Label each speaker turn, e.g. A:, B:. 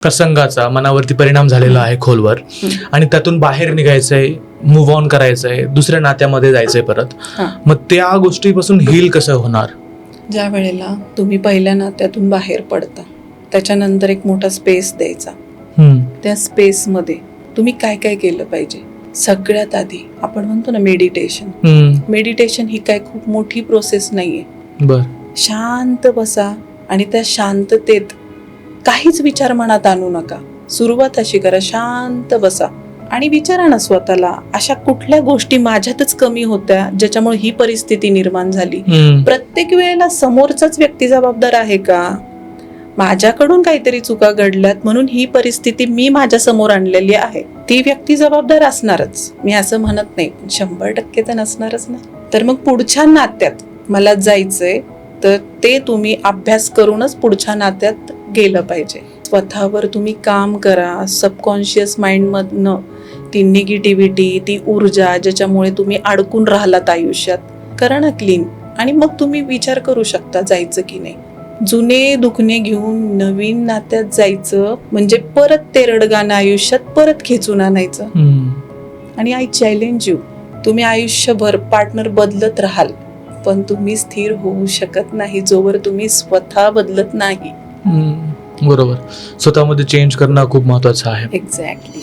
A: प्रसंगाचा मनावरती परिणाम झालेला आहे खोलवर आणि त्यातून बाहेर निघायचंय, मूव्ह ऑन करायचंय, दुसऱ्या नात्यामध्ये जायचंय परत. मग त्या गोष्टीपासून हील कसं होणार?
B: ज्या वेळेला तुम्ही पहिल्या नात्यातून बाहेर पडता त्याच्यानंतर एक मोठा स्पेस द्यायचा. त्या स्पेसमध्ये तुम्ही काय काय केलं पाहिजे? सगळ्यात आधी आपण म्हणतो ना मेडिटेशन ही काय खूप मोठी प्रोसेस नाहीये.
A: बर.
B: शांत बसा आणि त्या शांततेत काहीच विचार मनात आणू नका. सुरुवात अशी करा, शांत बसा आणि विचारा ना स्वतःला, अशा कुठल्या गोष्टी माझ्यातच कमी होत्या ज्याच्यामुळे ही परिस्थिती निर्माण झाली? प्रत्येक वेळेला समोरचाच व्यक्ती जबाबदार आहे का? माझ्याकडून काहीतरी चुका घडल्यात म्हणून ही परिस्थिती मी माझ्या समोर आणलेली आहे. ती व्यक्ती जबाबदार असणारच, मी असं म्हणत नाही, 100% तर नसणारच ना. तर मग पुढच्या नात्यात मला जायचंय तर ते तुम्ही अभ्यास करूनच पुढच्या नात्यात गेलं पाहिजे. स्वतःवर तुम्ही काम करा. सबकॉन्शियस माइंडमधनं ती निगेटिव्हिटी, ती ऊर्जा ज्याच्यामुळे तुम्ही अडकून राहिलात आयुष्यात, करा ना क्लीन. आणि मग तुम्ही विचार करू शकता जायचं की नाही. जुने दुखणे घेऊन नवीन नात्यात जायचं म्हणजे परत ते रडगाणं आयुष्यात परत खेचून आणायचं. आणि आय चॅलेंज यू, तुम्ही आयुष्यभर पार्टनर बदलत राहाल पण तुम्ही स्थिर होऊ शकत नाही जोवर तुम्ही स्वतः बदलत नाही.
A: बरोबर. स्वतःमध्ये चेंज करणं खूप महत्वाचं आहे.
B: एक्झॅक्टली.